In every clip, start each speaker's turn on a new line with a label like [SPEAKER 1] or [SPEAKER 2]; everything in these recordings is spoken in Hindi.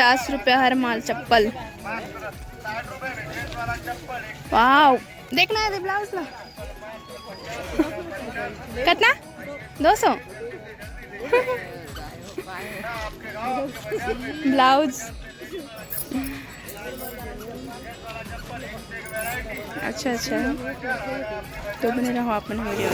[SPEAKER 1] 50 रुपया हर माल चप्पल। वाह देखना है ब्लाउज ला कितना 200 ब्लाउज। अच्छा अच्छा तो बने रहो अपन वीडियो।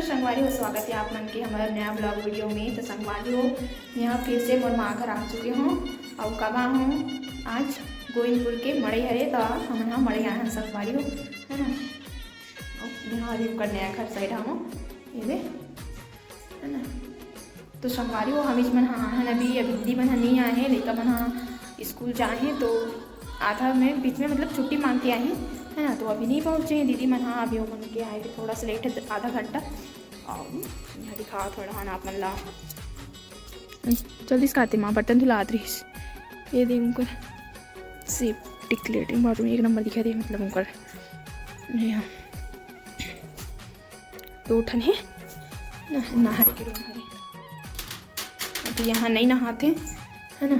[SPEAKER 1] संगवारी हो स्वागत है आप मन के हमारे नया ब्लॉग वीडियो में। तो संगवारी हो यहाँ फिर से मोर माँ घर आ चुके हों और कब हूँ आज गोविंदपुर के मड़ई हरे। तो हम यहाँ मड़ई आए हैं संगवारी हो है ना। यहाँ अभी कर नया घर साइड हम ये दे है ना। तो संगवारी हो हम इसमें हाँ हैं अभी दीदी मन नहीं आए हैं लेकिन मन हाँ स्कूल जाए हैं तो आधा में बीच में मतलब छुट्टी मांगती आई है ना। तो अभी नहीं पहुँचे हैं दीदी मन। हाँ अभी वो मन के आए थे थोड़ा सा लेट है आधा घंटा। और यहाँ दिखा थोड़ा हाँ आप मन ला जल्दी से खाते माँ बर्तन धुला रही। ये दे उनकर सेफ टिकलेटिंग बाथरूम 1 नंबर दिखा दे मतलब उनकर यहाँ 2 ठन है नहा के रूम है। अभी यहाँ नहीं नहाते है ना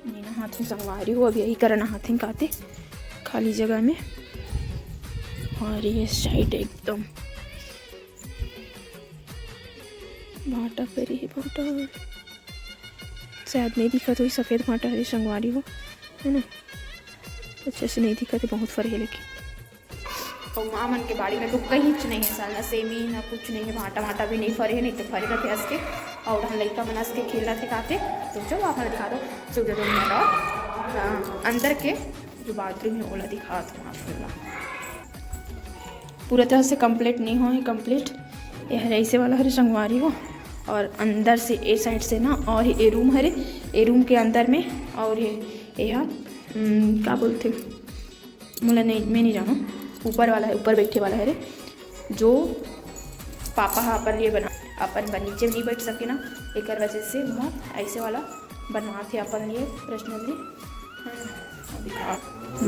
[SPEAKER 1] नहीं नहाते संगवारी हो। अभी यही कर नहाते काते खाली जगह में। और ये साइड एकदम भाटा पर ही भाटा शायद नहीं दिखा तो सफ़ेद भाटा है संगवारी हो है ना। अच्छे से नहीं दिखा तो बहुत फर्क है लेकिन। और माँ मन के बाड़ी में तो कहीं नहीं है साल ना सेमी ना कुछ नहीं है। भाटा भाटा भी नहीं फरे है नहीं तो फरे रहते हंस के और हम लड़का मन हंस के खेल रहे थे काते। तो चलो आप दिखा दो सुबह 2 मिनट और अंदर के जो बाथरूम है ओला दिखा दो आप पूरा तरह से कंप्लीट नहीं हो है कंप्लीट। ये हरे ऐसे वाला हरे संगवारी हो और अंदर से ए साइड से ना और ये रूम हरे ए रूम के अंदर में और ये क्या बोलते मुझे नहीं मैं नहीं जानू ऊपर वाला है ऊपर बैठे वाला है जो पापा अपन लिए बना अपन नीचे नहीं बैठ सके ना एक वजह से वहाँ ऐसे वाला बनवाते अपन लिए पर्सनली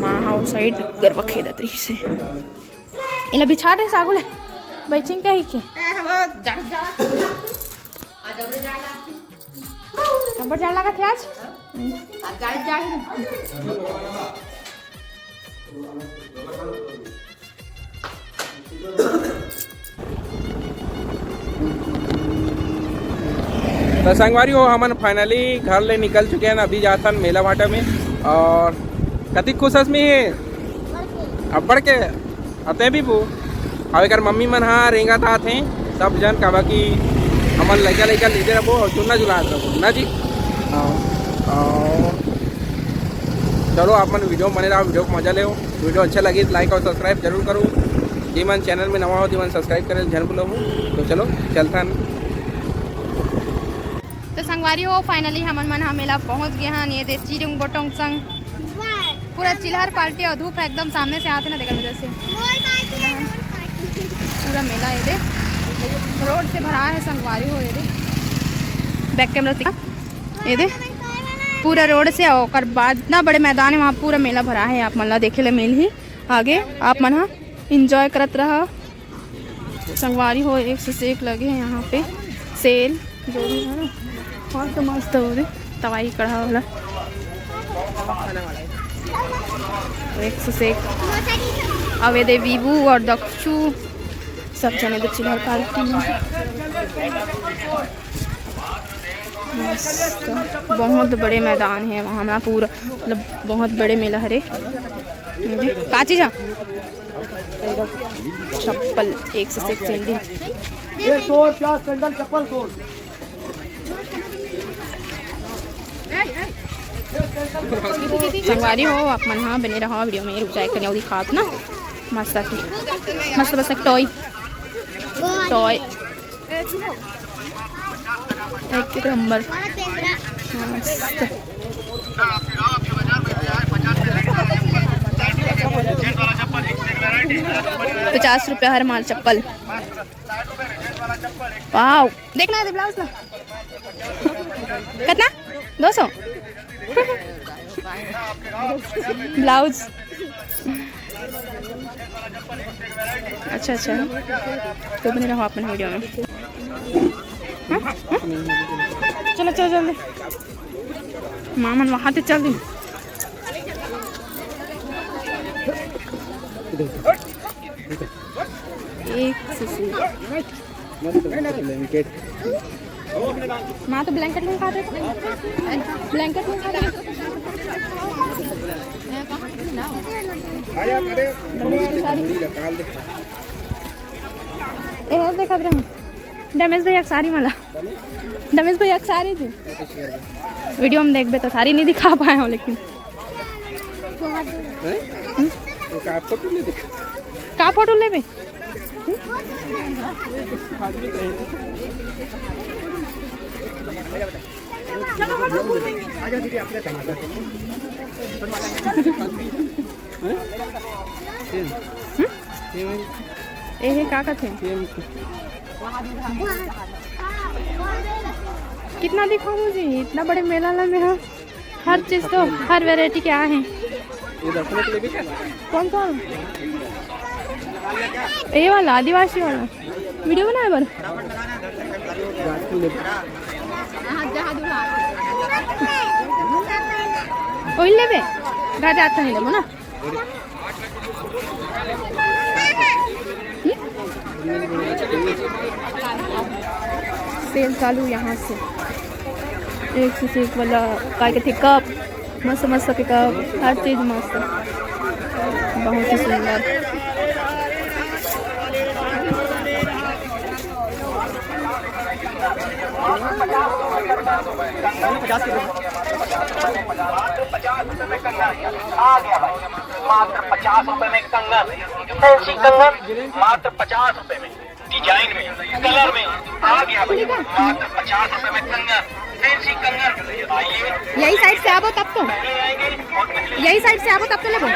[SPEAKER 1] माँ हाउस साइड गरबा खेलत रही से इला बिछा दे सागुल बैठेंगे क्या ही के नंबर जान लगा थे आज
[SPEAKER 2] तो संगवारी हो हमन फाइनली घर ले निकल चुके हैं अभी जाथन मेला भाटा में। और कति खुश में है अब बढ़ के आते भी वो अब एक मम्मी मन हाँ रेंगा था थे सब जन कहा कि हमन लड़का लड़का लीजिए रहो और चुनना जुला रहो ना जी। चलो आप मन वीडियो बने रहा वीडियो को मजा ले वीडियो अच्छा लगी तो लाइक और सब्सक्राइब जरूर करो। जी मन चैनल में नवा हो जी मन सब्सक्राइब करे जरूर बोलो। तो चलो चलता
[SPEAKER 1] तो संगवारी हो फाइनली हमन मन मेला पहुंच गए हैं। ये दे चिरुंग बोटोंग संग पूरा चिल्हर पार्टी और धूप एकदम सामने से आते ना देखा वजह से पूरा मेला ये दे रोड से भरा है संगवारी हो। ये दे बैक कैमरा ये दे पूरा रोड से और बाद इतना बड़े मैदान है वहाँ पूरा मेला भरा है। आप मन ला देखे ले मिल ही आगे आप मन हाँ इंजॉय करत रहा संगवारी हो। एक से एक लगे हैं यहाँ पे सेल जो भी है ना और तो मस्त हो रही तवाई कढ़ा वाला एक से एक अवेदे विभू और दक्षु सब जने तो चिल्हर पार्टी में बहुत बड़े मैदान है वहाँ ना पूरा मतलब बहुत बड़े मेला हरे काची जा चप्पल एक से एक सैंडल संगवारी हो आप मन हाँ बने रहा वीडियो में रुक जाए कन्या खात ना मस्त मस्त बस टॉय टॉय एक नंबर मस्त। तो 50 रुपया हर माल चप्पल। वाव, देखना है ब्लाउज ना कितना 200 ब्लाउज। अच्छा अच्छा, तो बने रहो अपने वीडियो में। चलो चलो जल्दी, मामन वहाँ से चल दी। एक
[SPEAKER 2] ब्लैंकेट,
[SPEAKER 1] माँ तो ब्लैंकेट नहीं खाते, ब्लैंकेट नहीं खाते। देखा डैमेज भैया साड़ी मला, डैमेज भैया साड़ी थी वीडियो में देख बे तो साड़ी नहीं दिखा पाए हो, लेकिन का फोटो ले बे। का थे कितना दिखाऊं मुझे, इतना बड़े मेला में है, हर चीज तो हर वैरायटी के आए हैं। कौन कौन ये वाला आदिवासी वाला वीडियो बनाए बर लेबे गाजा आता नहीं लेबो ना। सेल चालू यहाँ से, एक से एक वाला काय के थे कप, मस्त मस्त के कप, हर चीज मस्त, बहुत ही सुंदर।
[SPEAKER 3] मात्र 50 रुपए में कंगन, फैंसी कंगन मात्र 50 रुपए में, डिजाइन में, कलर में आ गया भाई, मात्र 50 रुपए में कंगन, फैंसी कंगन। आइए
[SPEAKER 1] यही साइड से आवो तब तो, यही साइड से आवो तब तो लेबो।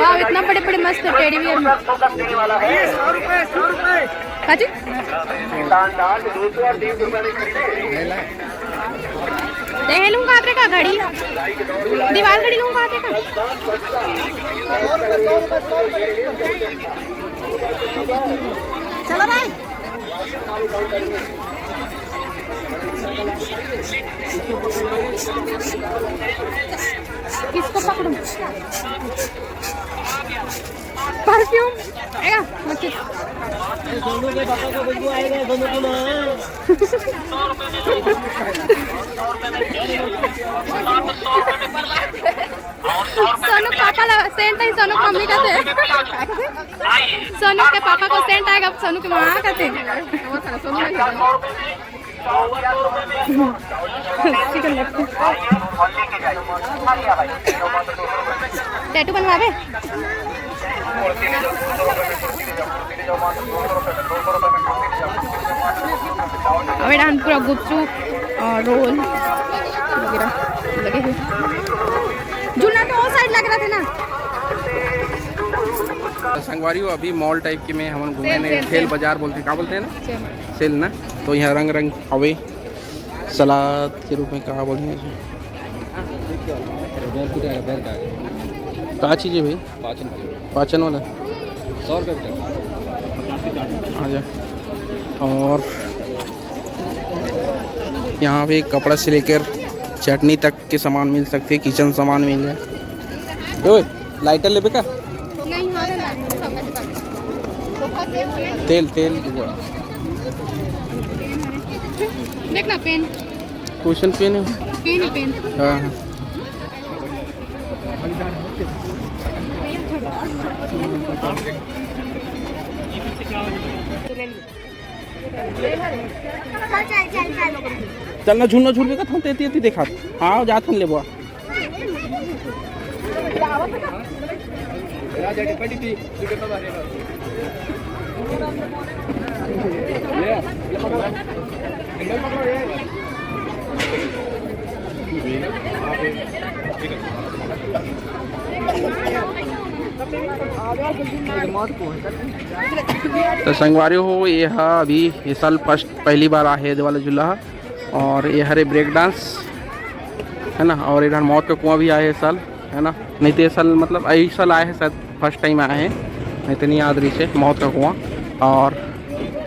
[SPEAKER 1] वाह, इतना बड़े बड़े मस्त टेडी बियर में काजी ते लूंगा आते का घड़ी, दीवार घड़ी लूंगा आते का। चलो भाई, किसको पकड़ूं? परफ्यूम आएगा मत सोनू पापा सेंट है, सोनू को मम्मी कहते हैं, सोनू के पापा को सेंट आएगा, सोनू के माँ कहते हैं। टैटू बनवावे अभी डांस पूरा गुपचुप और रोल वगैरह लगे हुए। झूला तो वो साइड लग रहा था ना।
[SPEAKER 2] संगवारी हो अभी मॉल टाइप के में हम घूमे ने, सेल बाजार बोलते हैं, क्या बोलते हैं ना, सेल ना। तो यहाँ रंग रंग हवे सलाद के रूप में कहा बोलते हैं, क्या चीज़ है भाई, पाचन वाला 100 रुपये आ जा। और यहाँ पे कपड़ा से लेकर चटनी तक के सामान मिल सकते हैं, किचन सामान मिल जाए। लाइटर लेबे का, तेल तेल
[SPEAKER 1] देखना, पेन,
[SPEAKER 2] क्वेश्चन पेन है,
[SPEAKER 1] पेन पेन।
[SPEAKER 2] हाँ चलना झूलना झूल का थमते ती देखा। हाँ जा थन लेबो तो संगवारी हो ये है अभी ये साल पहली बार आए ये वाला झूला है। और ये हरे ब्रेक डांस है ना। और इधर मौत का कुआं भी आए इस साल है ना। नहीं तो ये साल मतलब इस साल आए हैं शायद फर्स्ट टाइम आए हैं, नहीं तो नहीं याद रही से मौत का कुआं। और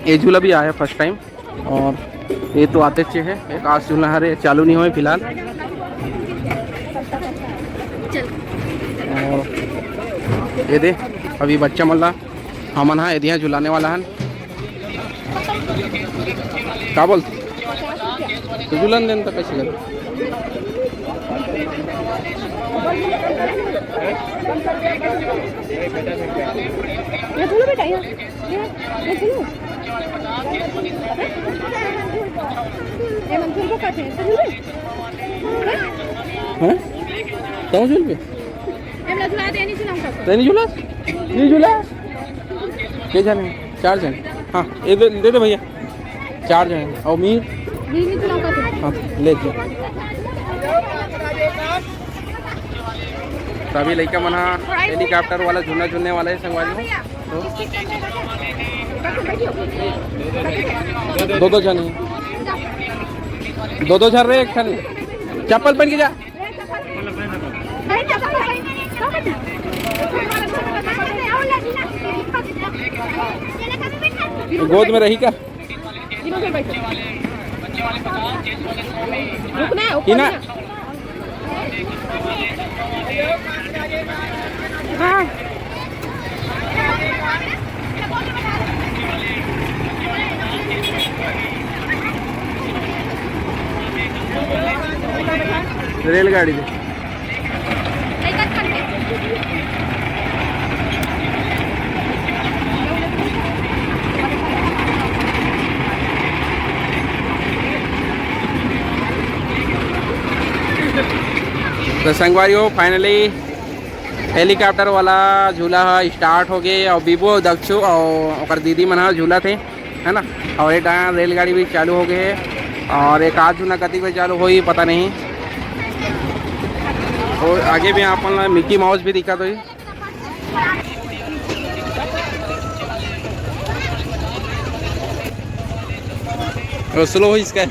[SPEAKER 2] ये झूला भी आया फर्स्ट टाइम। और ये तो आते अच्छे है। एक आज झूला हरे चालू नहीं हुए फिलहाल। और ये दे अभी बच्चा मल्ला हमन हाँ यदि झुलाने वाला है का बोल तो झूलन देन तो कैसे लगे। झूल पे नहीं झूला नहीं झूला के जने 4 जन। हाँ ये दे दे भैया 4 जन और मीर हाँ ले जा। सभी लड़का मना हेलीकॉप्टर वाला झूलना झूलने वाला है संगवारी तो 2 जन दो जन रे एक खाली चप्पल पहन के जा। गोद में रही का ना। हाँ रेलगाड़ी में तो संगवारी हो फाइनली हेलीकॉप्टर वाला झूला स्टार्ट हो गए। और बीबो दक्षु और दीदी मना झूला थे है ना। और एक रेलगाड़ी भी चालू हो गए। और एक आध झूला कति पे चालू हो ही पता नहीं। और आगे भी आप मिक्की माउस भी दिखा तो स्लो हो इसका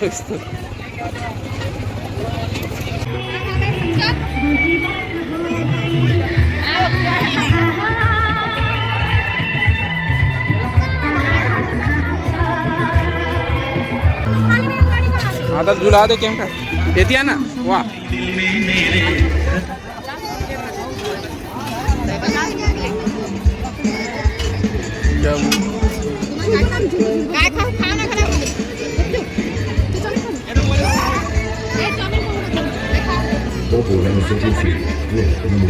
[SPEAKER 2] आदत झूला दे केम का देती है ना। वाह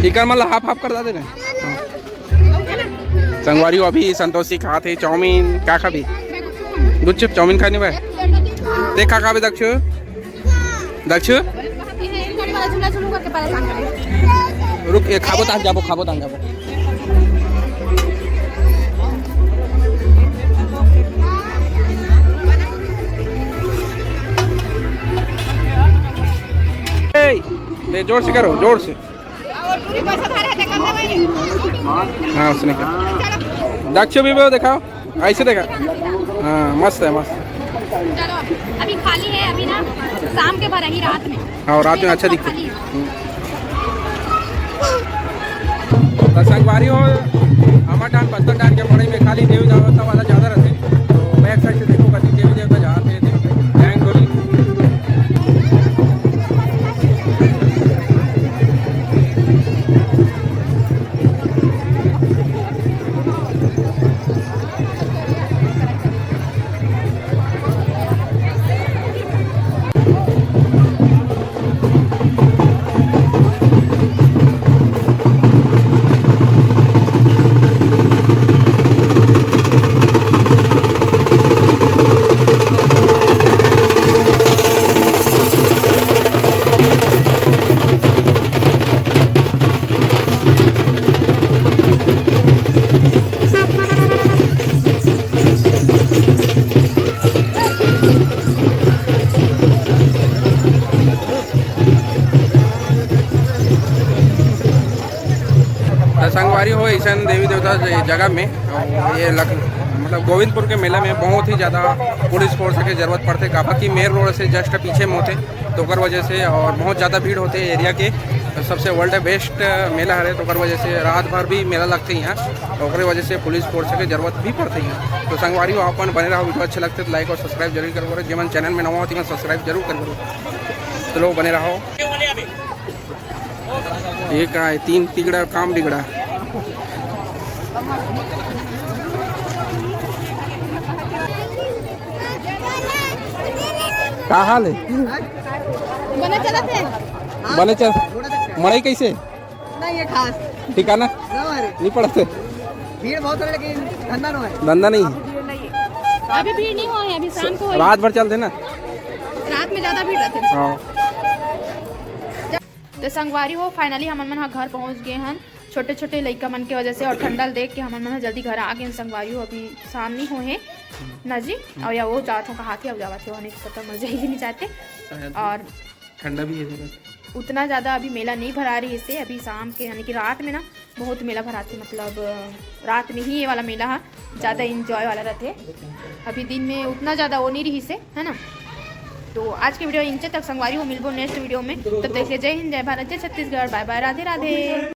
[SPEAKER 2] इकर मतलब हाफ कर दे ना। संगवारी अभी संतोषी खाते चाउमीन क्या खा भी गुपचुप चाउमीन खाने में देखा खा भी दक्षु दक्षु रुक ये खाबो तान जाबो ले जोर से करो जोर से। हाँ उसने कहा दक्षु भी वो दिखाओ ऐसे देखा। हाँ मस्त है मस्त।
[SPEAKER 4] चलो अभी खाली है अभी ना शाम के भर ही रात में।
[SPEAKER 2] हाँ रात में अच्छा दिखता है। संगवारी हो हमारे टाइम बस्तर टाइम के पढ़ाई में खाली देवी देवता वाला ज़्यादा रहते। तो बैक साइड से देखो कभी देवी देवता जहाँ पे बैंक डोली संगवारी हो ऐसा देवी देवता जगह में ये मतलब गोविंदपुर के मेला में बहुत ही ज़्यादा पुलिस फोर्स की ज़रूरत पड़ते काफ़ी कि मेन रोड से जस्ट पीछे में होते तो कर वजह से और बहुत ज़्यादा भीड़ होते एरिया के सबसे वर्ल्ड बेस्ट मेला है तो कर वजह से रात भर भी मेला लगते हैं यहाँ तो वजह से पुलिस फोर्स की ज़रूरत भी पड़ती है। तो संगवारी हो अपन बने रहो, वीडियो अच्छे लगते तो लाइक और सब्सक्राइब जरूर करो, जीवन चैनल में नवा होती है सब्सक्राइब जरूर करो। तो लोग बने रहो। ये का है 3 तिगड़ा काम बिगड़ा। का हाल है? बने चल मड़ई कैसे
[SPEAKER 5] नहीं है खास
[SPEAKER 2] ठिकाना नहीं पड़ते
[SPEAKER 5] भीड़ बहुत है लेकिन
[SPEAKER 2] धंधा नहीं है।
[SPEAKER 4] अभी भीड़ नहीं हुआ है, अभी शाम को
[SPEAKER 2] रात भर चलते ना,
[SPEAKER 4] रात में ज्यादा भीड़ रहती है।
[SPEAKER 2] हाँ।
[SPEAKER 1] तो संगवारी हो फाइनली हमन मन घर पहुँच गए हैं छोटे छोटे लड़का मन के वजह से और ठंडा देख के हमन मन जल्दी घर आ गए। संगवारी हो अभी शाम नहीं हुए ना जी और या वो जात हो कहा थे अब जावत हो नहीं पता मर जाएगी नहीं चाहते और
[SPEAKER 2] ठंडा भी है
[SPEAKER 1] उतना ज़्यादा अभी मेला नहीं भरा रही इससे अभी शाम के यानी कि रात में ना बहुत मेला भराते मतलब रात में ही ये वाला मेला है ज़्यादा इंजॉय वाला रहते। अभी दिन में उतना ज़्यादा वो नहीं रही से है ना। तो आज के वीडियो इंचे तक संगवारी हो मिलबो नेक्स्ट वीडियो में तब तक जय हिंद जय भारत जय छत्तीसगढ़ बाय बाय राधे राधे।